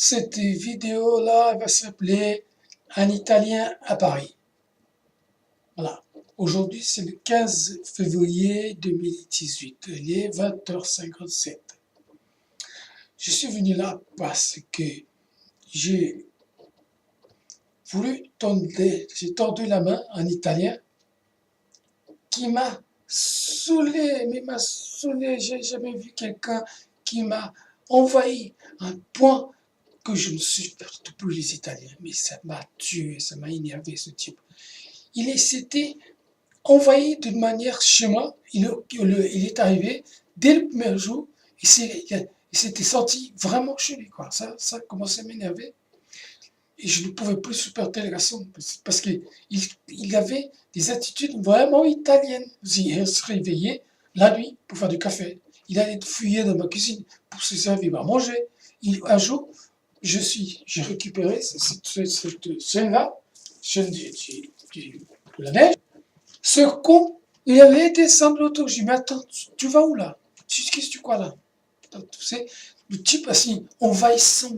Cette vidéo-là va s'appeler Un Italien à Paris. Voilà. Aujourd'hui, c'est le 15 février 2018. Il est 20h57. Je suis venu là parce que j'ai j'ai tendu la main à un Italien qui m'a saoulé, mais m'a saoulé. J'ai jamais vu quelqu'un qui m'a envahi un point que je ne supporte plus les Italiens. Mais ça m'a tué, ça m'a énervé ce type. S'était envahi d'une manière chez moi. Il est arrivé dès le premier jour. Il s'était senti vraiment chez lui, quoi. Ça commençait à m'énerver. Et je ne pouvais plus supporter les garçons parce qu'il avait des attitudes vraiment italiennes. Il se réveillait la nuit pour faire du café. Il allait fouiller dans ma cuisine pour se servir à manger. Un jour, j'ai récupéré cette scène-là, scène de la neige. Ce con, il avait été sans l'auto. Je lui ai dit, mais attends, tu vas où là? Qu'est-ce que tu crois là? Tu sais, le type assis, envahissant,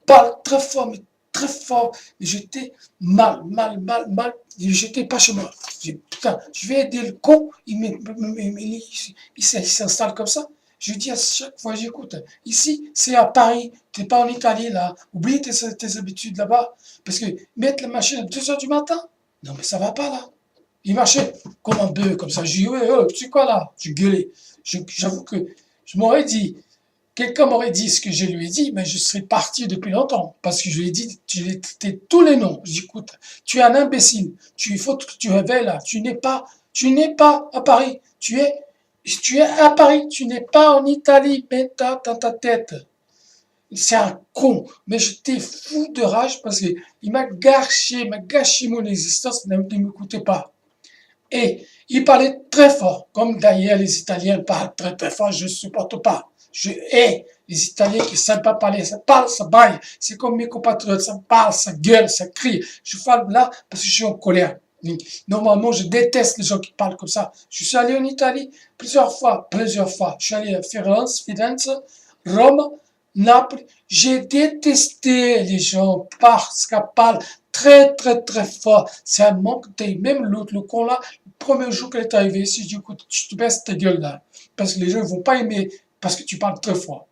parle très fort, mais très fort. Mais j'étais mal. J'étais pas chez moi. J'ai dit, putain, je vais aider le con. Il s'installe comme ça. Je lui dis à chaque fois, j'écoute, ici, c'est à Paris, t'es pas en Italie, là. Oublie tes habitudes là-bas. Parce que mettre la machine à 2h du matin, non, mais ça va pas, là. Il marchait comme un bœuf, comme ça. Je dis, ouais, tu sais quoi, là? Je gueulais. J'avoue que je m'aurais dit, quelqu'un m'aurait dit ce que je lui ai dit, mais je serais parti depuis longtemps. Parce que je lui ai dit, je lui ai traité tous les noms. Je dis, écoute, tu es un imbécile. Il faut que tu révèles là. Tu n'es pas à Paris. Tu es à Paris. Tu n'es pas en Italie. Mets ça dans ta tête. C'est un con. Mais j'étais fou de rage parce qu'il m'a gâché mon existence. Il ne m'écoutait pas. Et il parlait très fort, comme d'ailleurs les Italiens parlent très très fort, je ne supporte pas. Je hais les Italiens qui ne savent pas parler, ça parle, ça baille. C'est comme mes compatriotes, ça parle, ça gueule, ça crie. Je parle là parce que je suis en colère. Normalement, je déteste les gens qui parlent comme ça. Je suis allé en Italie plusieurs fois. Je suis allé à Firenze, Rome, Naples. J'ai détesté les gens parce qu'ils parlent très très très fort. C'est un manque d'œil. Même l'autre, le con là, le premier jour qu'elle est arrivée ici, je dis écoute, tu te baisses ta gueule là. Parce que les gens ne vont pas aimer parce que tu parles très fort.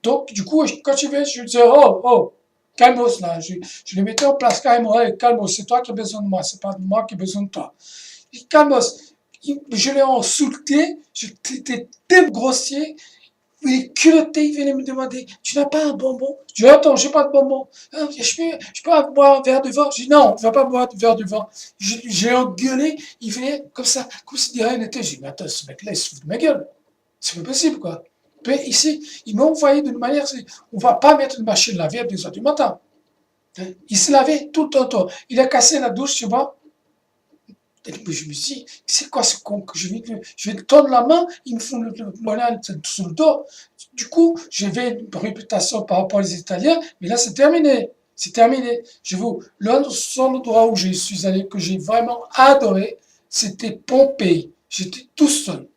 Donc, du coup, quand je vais, je disais, oh, calmos là. Je le mettais en place carrément, hey, calmos, c'est toi qui as besoin de moi, c'est pas moi qui ai besoin de toi. Je dis, calmos. Je l'ai insulté, j'étais tellement grossier. Il est culotté, il venait me demander, tu n'as pas un bonbon? Je dis, attends, j'ai pas de bonbon. Je peux boire un verre de vin? Je dis, non, tu vas pas boire un verre de vin. J'ai engueulé, il venait comme ça, comme si de rien n'était. J'ai dit, mais attends, ce mec-là, il se fout de ma gueule. C'est pas possible, quoi. Mais ici, il m'a envoyé d'une manière, on va pas mettre une machine lavée à 2h du matin. Il se lavait tout le temps. Il a cassé la douche, tu vois. Et puis je me suis dit, c'est quoi ce con que je vais lui tendre la main, il me fout le moyen sous le dos. Du coup, j'avais une réputation par rapport aux Italiens, mais là c'est terminé. C'est terminé. Le seul endroit où je suis allé, que j'ai vraiment adoré, c'était Pompéi. J'étais tout seul.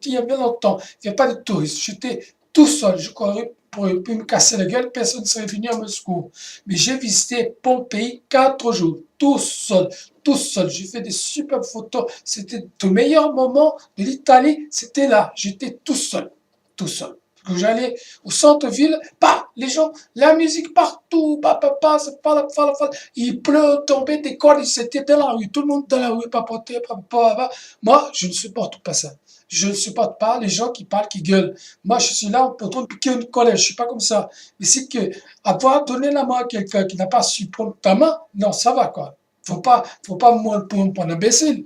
Il y a bien longtemps. Il n'y a pas de touristes. J'étais tout seul. Je courais pour me casser la gueule. Personne ne serait venu à me secourir. Mais j'ai visité Pompéi 4 jours. Tout seul. Tout seul. J'ai fait des superbes photos. C'était le meilleur moment de l'Italie. C'était là. J'étais tout seul. Tout seul. Quand j'allais au centre-ville, les gens, la musique partout, ça parle, il pleut, tombait des cordes, c'était dans la rue, tout le monde dans la rue, papotait, Moi, je ne supporte pas ça. Je ne supporte pas les gens qui parlent, qui gueulent. Moi, je suis là en train de piquer une colère, je suis pas comme ça. Mais c'est que, avoir donné la main à quelqu'un qui n'a pas su prendre ta main, non, ça va, quoi. Faut pas me prendre un imbécile.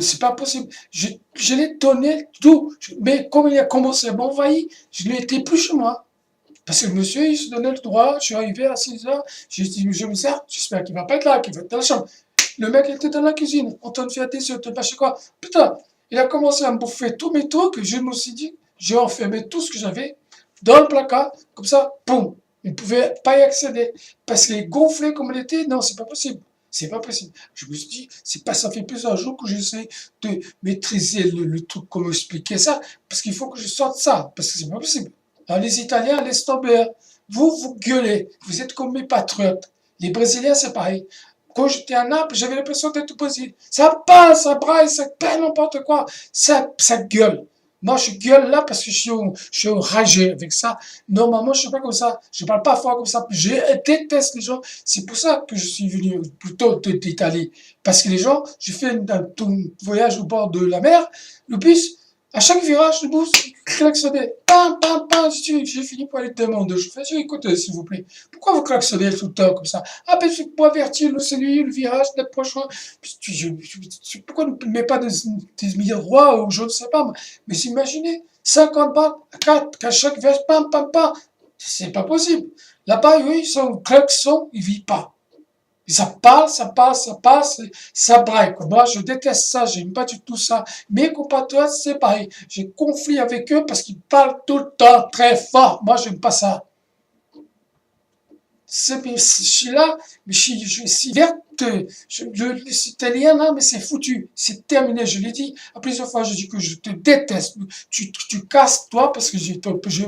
C'est pas possible. Je l'ai donné tout. Mais comme il a commencé à m'envahir, je n'étais plus chez moi. Parce que le monsieur, il se donnait le droit. Je suis arrivé à 6h. J'ai dit, je me sers. J'espère qu'il va pas être là, qu'il va être dans la chambre. Le mec était dans la cuisine, en train de faire des œufs, de pas sais quoi. Putain, il a commencé à me bouffer tous mes trucs. Je me suis dit, j'ai enfermé tout ce que j'avais dans le placard. Comme ça, boum. Il ne pouvait pas y accéder. Parce qu'il est gonflé comme il était. Non, c'est pas possible. C'est pas possible. Je me suis dit, ça fait plusieurs jours que j'essaie de maîtriser le truc, comment expliquer ça, parce qu'il faut que je sorte ça, parce que c'est pas possible. Alors, les Italiens, laisse tomber. vous gueulez, vous êtes comme mes patriotes. Les Brésiliens, c'est pareil. Quand j'étais à Naples, j'avais l'impression d'être au Brésil. Ça parle, ça braille, ça pète n'importe quoi. Ça gueule. Moi, je gueule là parce que je suis enragé avec ça. Normalement, je suis pas comme ça. Je parle pas fort comme ça. Je déteste les gens. C'est pour ça que je suis venu plutôt d'Italie. Parce que les gens, j'ai fait un voyage au bord de la mer. Le bus, à chaque virage, le bus klaxonnait. Pam, pam, pam. J'ai fini par aller demander. Je fais, écoutez, s'il vous plaît. Pourquoi vous klaxonnez tout le temps comme ça? Ah, ben, c'est pour avertir c'est lui, le virage, le prochain. Pourquoi ne met pas des miroirs ou je ne sais pas. Mais imaginez, 50 balles à chaque virage, pam, pam, pam. C'est pas possible. Là-bas, oui, son klaxon, il vit pas. Ça passe, ça passe, ça passe, ça braille. Moi, je déteste ça, j'aime pas du tout ça. Mes compatriotes, c'est pareil. J'ai conflit avec eux parce qu'ils parlent tout le temps très fort. Moi, j'aime pas ça. Je suis là, mais je suis verte. L'italien, là, mais c'est foutu. C'est terminé, je l'ai dit. À plusieurs fois, je dis que je te déteste. Tu casses-toi, parce que j'ai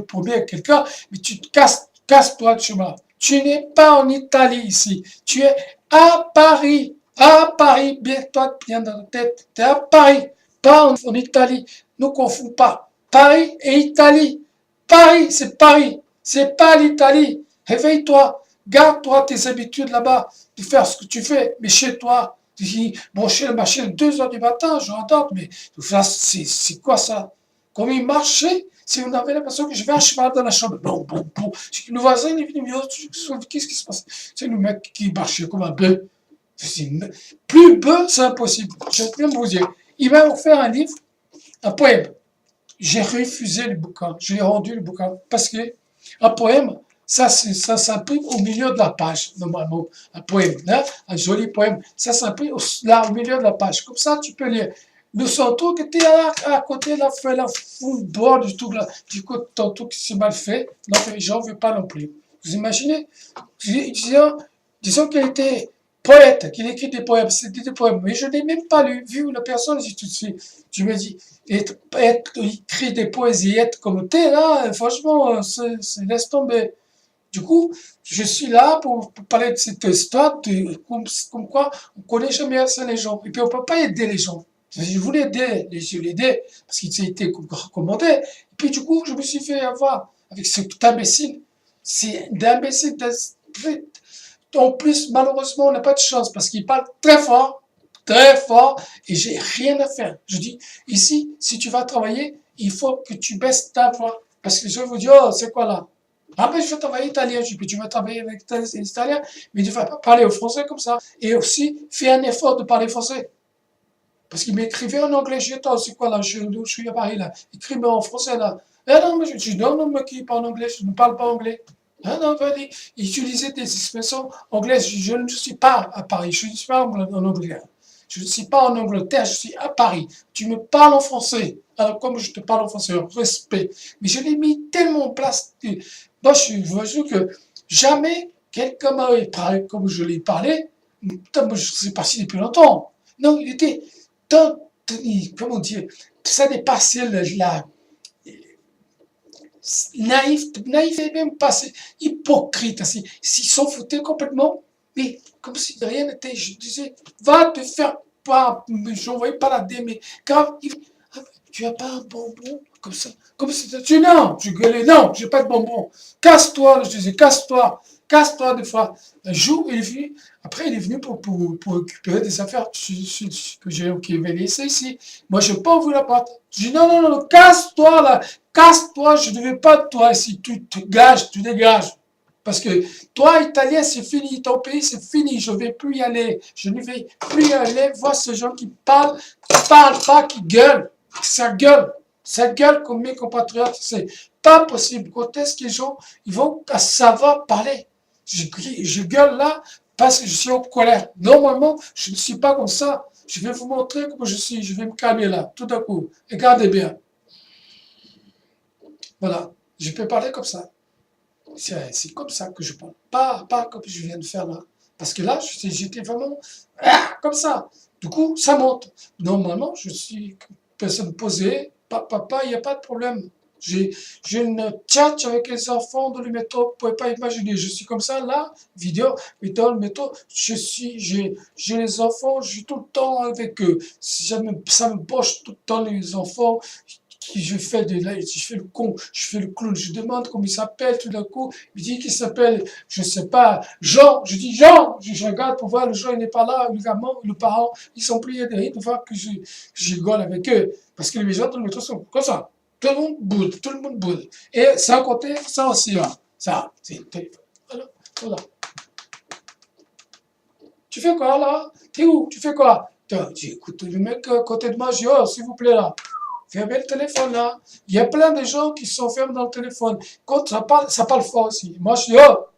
promis à quelqu'un, mais tu te casse-toi de chemin. Tu n'es pas en Italie ici. Tu es à Paris. À Paris. Bien, toi, bien dans la tête. Tu es à Paris. Pas en Italie. Ne confonds pas. Paris et Italie. Paris, c'est Paris. C'est pas l'Italie. Réveille-toi. Garde-toi tes habitudes là-bas, de faire ce que tu fais, mais chez toi, tu dis, bon, chez le machin, 2 heures du matin, je entends, mais c'est quoi ça? Comme il marchait, si on avait l'impression que je vais à cheval dans la chambre, bon, bon, bon, le voisin, il est venu me dire, qu'est-ce qui se passe? C'est le mec qui marchait comme un bœuf. Plus bœuf, c'est impossible. Je vais vous dire. Il m'a offert un livre, un poème. J'ai refusé le bouquin, je lui ai rendu le bouquin, parce que un poème, ça s'imprime au milieu de la page, normalement. Un poème, hein, un joli poème, ça s'imprime là, au milieu de la page. Comme ça, tu peux lire. Le son truc était à côté de la bord du tout là. Du coup, ton truc c'est mal fait. Donc, les gens ne veulent pas non plus. Vous imaginez? Disons qu'il était poète, qu'il écrit des poèmes, c'était des poèmes, mais je n'ai même pas lu, vu la personne, j'ai tout de suite. Je me dis, écrire des poésies, être comme t'es là, franchement, laisse tomber. Du coup, je suis là pour parler de cette histoire, comme quoi on connaît jamais assez les gens. Et puis on peut pas aider les gens. Je voulais aider, je l'ai parce qu'il été recommandé. Et puis du coup, je me suis fait avoir avec cet imbécile. C'est d'imbécile. En plus, malheureusement, on n'a pas de chance parce qu'il parle très fort, et j'ai rien à faire. Je dis, ici, si tu vas travailler, il faut que tu baisses ta voix. Parce que je vais vous dire, oh, c'est quoi là? Ah ben, je vais travailler italien. Je dis, tu vas travailler avec les Italiens, mais tu ne vas pas parler au français comme ça. Et aussi, fais un effort de parler français. Parce qu'il m'écrivait en anglais, je dis, attends, c'est quoi là? Je suis à Paris là. Écris-moi en français là. Ah non, mais je dis, non, non, mais qui parle anglais? Je ne parle pas anglais. Ah non, vas-y. Il utilisait des expressions anglaises. Je ne suis pas à Paris, je ne suis pas en anglais. Je ne suis pas en Angleterre, je suis à Paris. Tu me parles en français. Alors, comme je te parle en français, en respect. Mais je l'ai mis tellement en place. Moi, je veux que jamais quelqu'un m'avait parlé comme je l'ai parlé. Putain, moi, je sais pas si depuis longtemps. Non, il était comment dire, ça dépassait naïf et même pas, c'est hypocrite, s'ils s'en foutaient complètement, mais comme si rien n'était, je disais, va te faire pas, j'envoyais pas la dé, mais quand tu as pas un bonbon, comme si tu non, je gueulais, non, j'ai pas de bonbon, casse-toi, je disais, casse-toi des fois. Un jour, il est venu, après il est venu pour récupérer des affaires que j'ai laissées ici. Moi, je n'ai pas ouvert la porte. Je dis, non, non, non, casse-toi là, casse-toi, je ne veux pas de toi ici, tu te gages, tu dégages. Parce que toi, Italien, c'est fini, ton pays, c'est fini, je ne vais plus y aller, je ne vais plus y aller voir ces gens qui parlent pas, qui gueulent, ça gueule comme mes compatriotes, c'est pas possible. Quand est-ce que les gens, ils vont savoir parler? Je gueule là parce que je suis en colère. Normalement, je ne suis pas comme ça. Je vais vous montrer comment je suis, je vais me calmer là, tout d'un coup. Regardez bien. Voilà, je peux parler comme ça. C'est comme ça que je parle. Pas comme je viens de faire là. Parce que là, j'étais vraiment comme ça. Du coup, ça monte. Normalement, je suis une personne posée. Papa, il n'y a pas de problème. Je ne tchatche avec les enfants dans le métro, vous pouvez pas imaginer. Je suis comme ça, là, vidéo, mais dans le métro, j'ai les enfants, je suis tout le temps avec eux. Si ça me bosse tout le temps les enfants, qui je fais le con, je fais le clown, je demande comment il s'appelle, tout d'un coup, il dit qu'il s'appelle, je sais pas, Jean, je dis Jean, je regarde pour voir, le Jean il n'est pas là, le gamin, le parent, ils sont pliés de rire de voir que je rigole avec eux, parce que les gens dans le métro sont comme ça, tout le monde boude, tout le monde boude, et sans compter, ça aussi, hein. Ça, c'est le téléphone, voilà, voilà. Tu fais quoi là? T'es où? Tu fais quoi? Écoute, le mec à côté de moi, je dis, oh, s'il vous plaît là. Fermez le téléphone là. Il y a plein de gens qui s'enferment dans le téléphone. Quand ça parle fort aussi. Moi je dis, oh,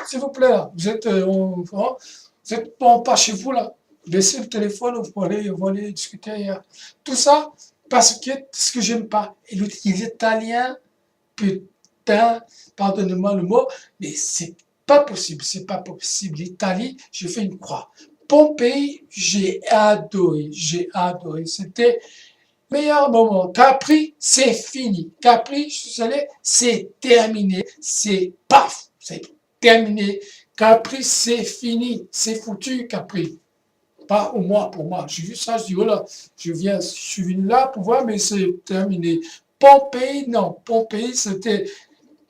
s'il vous plaît là, vous êtes pas chez vous là. Laissez le téléphone, vous allez discuter ailleurs. Tout ça parce que ce que j'aime pas. Et les Italiens, putain, pardonnez-moi le mot, mais c'est pas possible, c'est pas possible. L'Italie, j'ai fait une croix. Pompéi, j'ai adoré, j'ai adoré. C'était meilleur moment. Capri, c'est fini. Capri, je suis allé, c'est terminé. C'est paf, c'est terminé. Capri, c'est fini. C'est foutu, Capri. Pas au moins pour moi. J'ai vu ça, je dis, oh là, je suis venu là pour voir, mais c'est terminé. Pompéi, non. Pompéi, c'était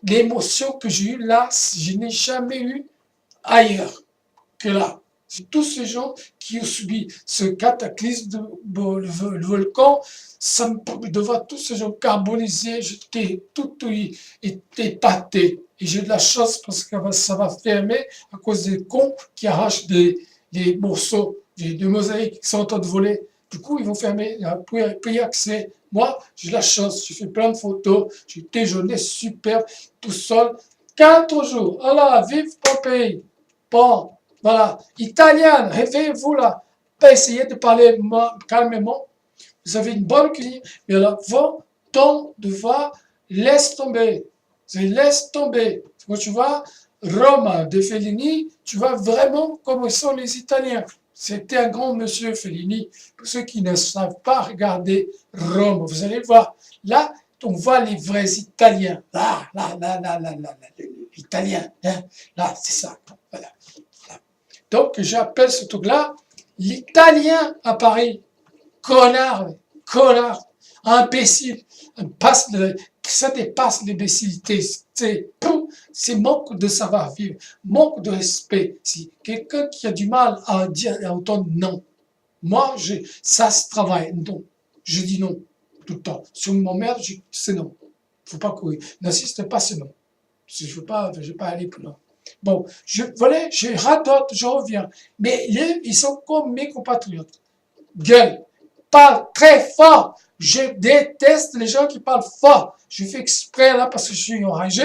l'émotion que j'ai eue là, je n'ai jamais eu ailleurs que là. C'est tous ces gens qui ont subi ce cataclysme le volcan, de voir tous ces gens carbonisés, j'étais tout épaté. Et j'ai de la chance parce que ça va fermer à cause des cons qui arrachent des morceaux, des mosaïques qui sont en train de voler. Du coup, ils vont fermer, il n'y a plus accès. Moi, j'ai de la chance, j'ai fait plein de photos, j'ai déjeuné super, tout seul. 4 jours. Alors, vive Pompéi. Bon, voilà. Italienne, réveillez-vous là. Pas essayer de parler calmement. Vous avez une bonne cuisine, mais alors, vos temps de voir, laisse tomber. Laisse tomber. Quand tu vois Rome de Fellini, tu vois vraiment comment sont les Italiens. C'était un grand monsieur Fellini. Pour ceux qui ne savent pas regarder Rome, vous allez voir. Là, on voit les vrais Italiens. Là, l'Italien. Hein? Là, c'est ça. Voilà. Donc, j'appelle ce truc-là l'Italien à Paris. Connard, connard, imbécile. Ça dépasse l'imbécilité. C'est manque de savoir-vivre, manque de respect. Si quelqu'un qui a du mal à dire et à entendre non, moi, ça se travaille. Non, je dis non tout le temps. Si on m'emmerde, c'est non. Faut pas courir. N'insiste pas, c'est non. Je ne veux pas aller plus loin. Bon, voilà, je radote, je reviens. Mais ils sont comme mes compatriotes. Gueule, parle très fort. Je déteste les gens qui parlent fort. Je fais exprès là parce que je suis enragé.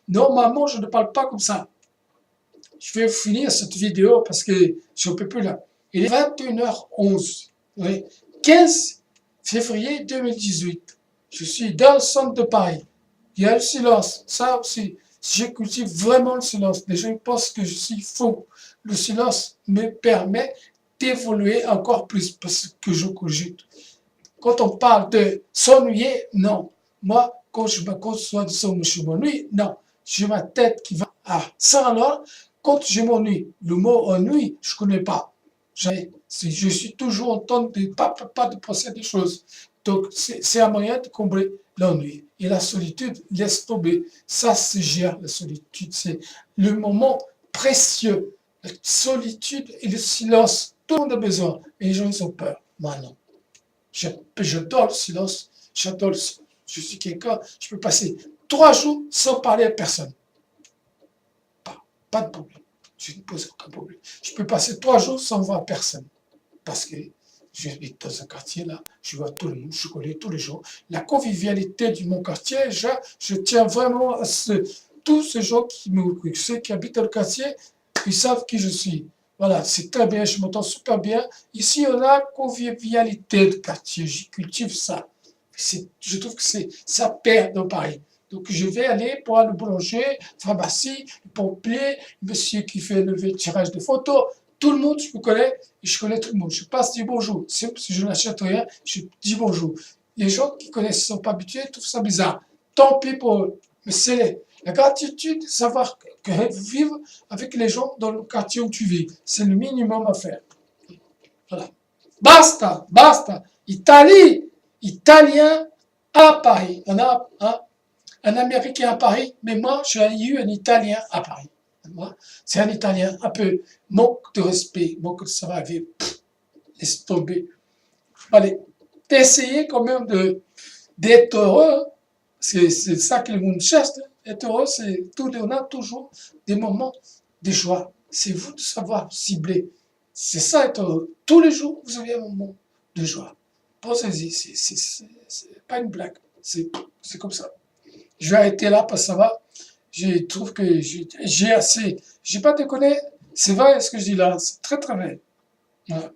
Normalement, je ne parle pas comme ça. Je vais finir cette vidéo parce que je ne peux plus là. Il est 21h11. Oui. 15 février 2018. Je suis dans le centre de Paris. Il y a le silence. Ça aussi, je cultive vraiment le silence. Les gens pensent que je suis faux. Le silence me permet d'évoluer encore plus parce que je cogite. Quand on parle de s'ennuyer, non. Moi, quand je me conçois de je m'ennuie, non. J'ai ma tête qui va à 100 alors. Quand je m'ennuie, le mot ennui, je ne connais pas. Je suis toujours en train de pas de penser des choses. Donc, c'est un moyen de combler l'ennui. Et la solitude, laisse tomber. Ça se gère, la solitude. C'est le moment précieux. La solitude et le silence. Tout le monde a besoin. Et les gens, ils ont peur. Moi, non. J'adore le silence. J'adore le silence. Je suis quelqu'un, je peux passer 3 jours sans parler à personne. Pas de problème. Je ne pose aucun problème. Je peux passer 3 jours sans voir personne. Parce que j'habite dans un quartier là, je vois tout le monde, je connais tous les gens. La convivialité de mon quartier, je tiens vraiment à tous ces gens qui habitent dans le quartier, ils savent qui je suis. Voilà, c'est très bien, je m'entends super bien. Ici, on a convivialité de quartier, j'y cultive ça. Je trouve que ça perd dans Paris. Donc, je vais aller pour le boulanger, pharmacie, le pompier, le monsieur qui fait le tirage de photos. Tout le monde, je me connais, et je connais tout le monde. Je passe, dis bonjour. Si je n'achète rien, je dis bonjour. Les gens qui connaissent, ne sont pas habitués, trouvent ça bizarre. tant pis pour eux. Mais c'est la gratitude, savoir vivre avec les gens dans le quartier où tu vis. C'est le minimum à faire. Voilà. Basta, basta. Italie, Italien à Paris. On a un Américain à Paris, mais moi, j'ai eu un Italien à Paris. Moi, c'est un Italien un peu manque de respect, manque de savoir-vivre. Laisse tomber. Allez, essayez quand même d'être heureux. C'est ça que le monde cherche. Être heureux, on a toujours des moments de joie. C'est vous de savoir cibler. C'est ça être heureux. Tous les jours, vous avez un moment de joie. Pensez-y, c'est pas une blague. C'est comme ça. Je vais arrêter là parce que ça va. Je trouve que j'ai assez. Je vais pas déconner. C'est vrai ce que je dis là. C'est très très vrai. Voilà.